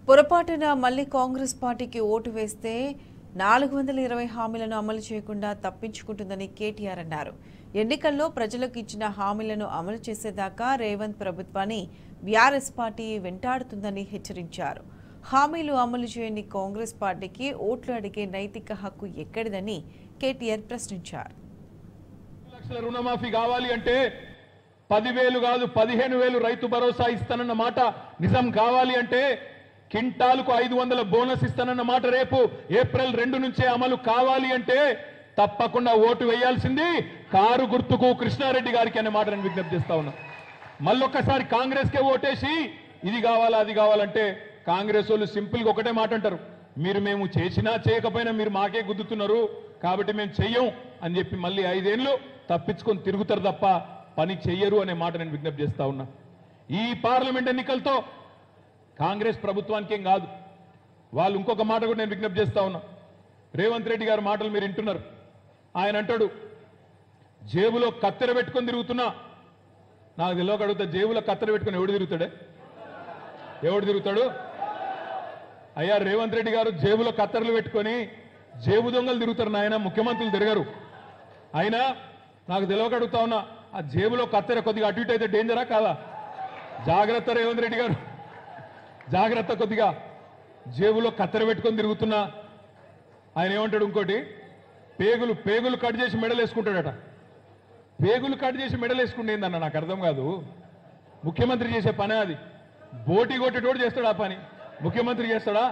పొరపాటున మళ్లీ కాంగ్రెస్ పార్టీకి ఓటు వేస్తే 420 హామీలను అమలు చేయకుండా తప్పించుకుంటుందని కేటీఆర్ అన్నారు. ఎన్నికల్లో ప్రజలకు ఇచ్చిన హామీలను అమలు చేసేదాకా రేవంత్ ప్రభుత్వాన్ని బీఆర్ఎస్ పార్టీ వెంటాడుతుందని హెచ్చరించారు. హామీలు అమలు చేయని కాంగ్రెస్ పార్టీకి ఓట్లు అడిగే నైతిక హక్కు ఎక్కడిదని కేటీఆర్ ప్రశ్నించారు. లక్షల రుణమాఫీ కావాలి అంటే 10,000 కాదు 15,000 రైతు భరోసా ఇస్తానన్న మాట నిజం కావాలి అంటే కింటాలకు 500 బోనస్ ఇస్తానన్న మాట రేపు ఏప్రిల్ 2 నుంచే అమలు కావాలి అంటే తప్పకుండా ఓటు వేయాల్సింది కారు గుర్తుకు కృష్ణారెడ్డి గారికి అనే మాట నేను విజ్ఞప్తి చేస్తా ఉన్నా. మళ్ళొక్కసారి కాంగ్రెస్కే ఓటేసి ఇది కావాలా అది కావాలంటే కాంగ్రెస్ వాళ్ళు సింపుల్గా ఒకటే మాట అంటారు, మేము చేసినా చేయకపోయినా మీరు మాకే గుద్దుతున్నారు కాబట్టి మేము చెయ్యం అని చెప్పి మళ్ళీ 5 ఏళ్ళు తప్పించుకొని తిరుగుతారు తప్ప పని చెయ్యరు అనే మాట నేను విజ్ఞప్తి చేస్తా ఉన్నా. ఈ పార్లమెంట్ ఎన్నికలతో కాంగ్రెస్ ప్రభుత్వానికి ఏం కాదు, వాళ్ళు ఇంకొక మాట కూడా నేను విజ్ఞప్తి చేస్తా ఉన్నా. రేవంత్ రెడ్డి గారి మాటలు మీరు వింటున్నారు. ఆయన అంటాడు జేబులో కత్తెర పెట్టుకొని తిరుగుతున్నా. నాకు తెలియక అడుగుతా, జేబులో కత్తెర పెట్టుకొని ఎవడు తిరుగుతాడు? అయ్యా రేవంత్ రెడ్డి గారు జేబులో కత్తెరలు పెట్టుకొని జేబు దొంగలు తిరుగుతారు నాయన, ముఖ్యమంత్రులు తిరగరు. అయినా నాకు తెలియక అడుగుతా ఉన్నా, ఆ జేబులో కత్తెర కొద్దిగా అటు ఇటు అయితే డేంజరా కాదా? జాగ్రత్త రేవంత్ రెడ్డి గారు, జాగ్రత్త. కొద్దిగా జేబులో కత్తెర పెట్టుకొని తిరుగుతున్నా. ఆయన ఏమంటాడు ఇంకోటి, పేగులు కట్ చేసి మెడలు వేసుకుంటాడట. పేగులు కట్ చేసి మెడలు వేసుకుంటేందన్న నాకు అర్థం కాదు. ముఖ్యమంత్రి చేసే పనే అది. బోటి కొట్టేటోడు చేస్తాడు ఆ పని, ముఖ్యమంత్రి చేస్తాడా?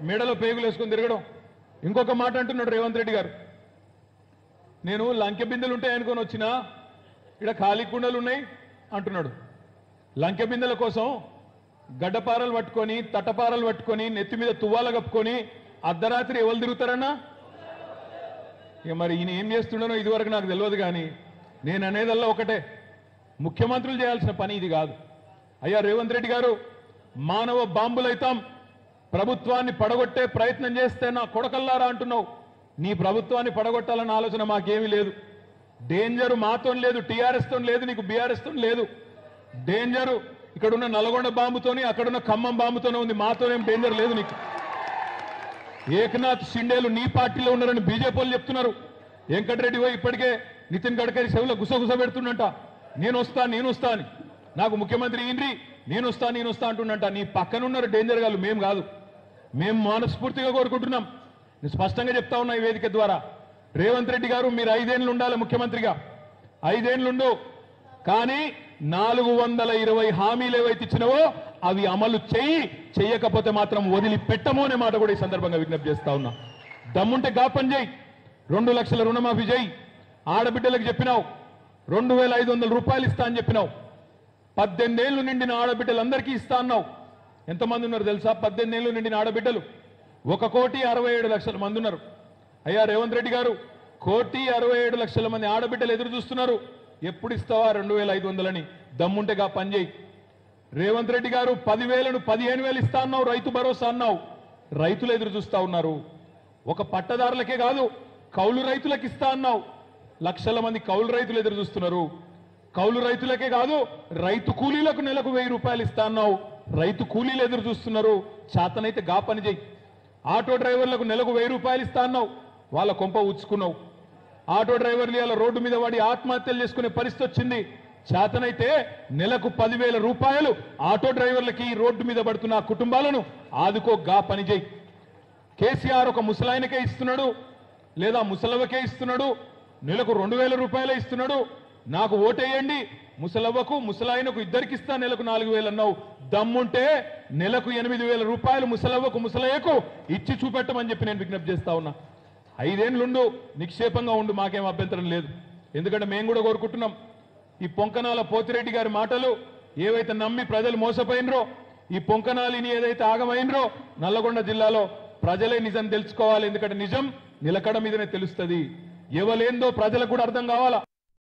మెడలో పేగులు వేసుకొని తిరగడం. ఇంకొక మాట అంటున్నాడు రేవంత్ రెడ్డి గారు, నేను లంకె బిందెలు ఉంటాయి అనుకొని వచ్చినా, ఇక్కడ ఖాళీ కుండలు ఉన్నాయి అంటున్నాడు. లంకె బిందెల కోసం గడ్డపారలు పట్టుకొని తట్టపారలు పట్టుకొని నెత్తి మీద తువ్వాల కప్పుకొని అర్ధరాత్రి ఎవరు తిరుగుతారన్నా? ఇక మరి ఈయన ఏం చేస్తుండనో ఇదివరకు నాకు తెలియదు, కానీ నేను అనేదల్లా ఒకటే, ముఖ్యమంత్రులు చేయాల్సిన పని ఇది కాదు. అయ్యా రేవంత్ రెడ్డి గారు, మానవ బాంబులైతాం, ప్రభుత్వాన్ని పడగొట్టే ప్రయత్నం చేస్తే నా కొడకల్లారా అంటున్నావు. నీ ప్రభుత్వాన్ని పడగొట్టాలన్న ఆలోచన మాకేమీ లేదు. డేంజరు మాతో లేదు, టీఆర్ఎస్తో లేదు, నీకు బీఆర్ఎస్తో లేదు. డేంజరు ఇక్కడున్న నల్గొండ బాంబుతోని అక్కడున్న ఖమ్మం బాంబుతోనే ఉంది, మాతోనేం డేంజర్ లేదు నీకు. ఏకనాథ్ షిండేలు నీ పార్టీలో ఉన్నారని బీజేపీ వాళ్ళు చెప్తున్నారు. వెంకటరెడ్డి పోయి ఇప్పటికే నితిన్ గడ్కరీ చెవులో గుసగుస పెడుతుండంట, నేను వస్తా అని. నాకు ముఖ్యమంత్రి ఇంద్రి నేను వస్తా అంటుండంట. నీ పక్కనున్నారు డేంజర్ గాళ్ళు, మేము కాదు. మేము మనస్ఫూర్తిగా కోరుకుంటున్నాం. నేను స్పష్టంగా చెప్తా ఉన్నా ఈ వేదిక ద్వారా, రేవంత్ రెడ్డి గారు మీరు 5 ఏళ్ళు ఉండాలి ముఖ్యమంత్రిగా, 5 ఏళ్ళుండు. కానీ 420 హామీలు ఏవైతే ఇచ్చినవో అవి అమలు చెయ్యకపోతే మాత్రం వదిలిపెట్టము అనే మాట కూడా ఈ సందర్భంగా విజ్ఞప్తి చేస్తా ఉన్నా. దమ్ముంటే గాపని చేయి, 2 లక్షల రుణమాఫీ చేయి. ఆడబిడ్డలకు చెప్పినావు 2,500 రూపాయలు ఇస్తా అని చెప్పినావు. 18 ఏళ్ళు నిండిన ఆడబిడ్డలందరికీ ఇస్తా అన్నావు. ఎంతమంది ఉన్నారు తెలుసా? 18 ఏళ్ళు నిండిన ఆడబిడ్డలు 1,67,00,000 మంది ఉన్నారు. అయ్యా రేవంత్ రెడ్డి గారు, 1,67,00,000 మంది ఆడబిడ్డలు ఎదురు చూస్తున్నారు, ఎప్పుడు ఇస్తావా 2,500 అని? దమ్ముంటేగా పనిచేయి. రేవంత్ రెడ్డి గారు 10,000ను 15,000 ఇస్తా అన్నావు, రైతు భరోసా అన్నావు. రైతులు ఎదురు చూస్తా ఉన్నారు. ఒక పట్టదారులకే కాదు కౌలు రైతులకు ఇస్తా అన్నావు. లక్షల మంది కౌలు రైతులు ఎదురు చూస్తున్నారు. కౌలు రైతులకే కాదు రైతు కూలీలకు నెలకు 1,000 రూపాయలు ఇస్తా అన్నావు. రైతు కూలీలు ఎదురు చూస్తున్నారు. చేతనైతే గా పని చేయి. ఆటో డ్రైవర్లకు నెలకు 1,000 రూపాయలు ఇస్తా అన్నావు, వాళ్ళ కొంప ఉచ్చుకున్నావు. ఆటో డ్రైవర్లు ఇలా రోడ్డు మీద వాడి ఆత్మహత్యలు చేసుకునే పరిస్థితి వచ్చింది. చేతనైతే నెలకు 10,000 రూపాయలు ఆటో డ్రైవర్లకి రోడ్డు మీద పడుతున్న కుటుంబాలను ఆదుకో, గా పని చేయి. కేసీఆర్ ఒక ముసలాయనకే ఇస్తున్నాడు లేదా ముసలవ్వకే ఇస్తున్నాడు, నెలకు 2,000 రూపాయలే ఇస్తున్నాడు. నాకు ఓటేయండి, ముసలవ్వకు ముసలాయనకు ఇద్దరికి ఇస్తా, నెలకు 4,000 అన్నావు. దమ్ముంటే నెలకు 8,000 రూపాయలు ముసలవ్వకు ముసలయ్యకు ఇచ్చి చూపెట్టమని చెప్పి నేను విజ్ఞప్తి చేస్తా ఉన్నా. 5 ఏళ్ళుండు, నిక్షేపంగా ఉండు, మాకేం అభ్యంతరం లేదు. ఎందుకంటే మేము కూడా కోరుకుంటున్నాం, ఈ పొంకనాల పోతిరెడ్డి గారి మాటలు ఏవైతే నమ్మి ప్రజలు మోసపోయినరో, ఈ పొంకనాలిని ఏదైతే ఆగమైనరో, నల్లగొండ జిల్లాలో ప్రజలే నిజం తెలుసుకోవాలి. ఎందుకంటే నిజం నిలకడ మీదనే తెలుస్తుంది. ఎవలేందో ప్రజలకు కూడా అర్థం కావాలా.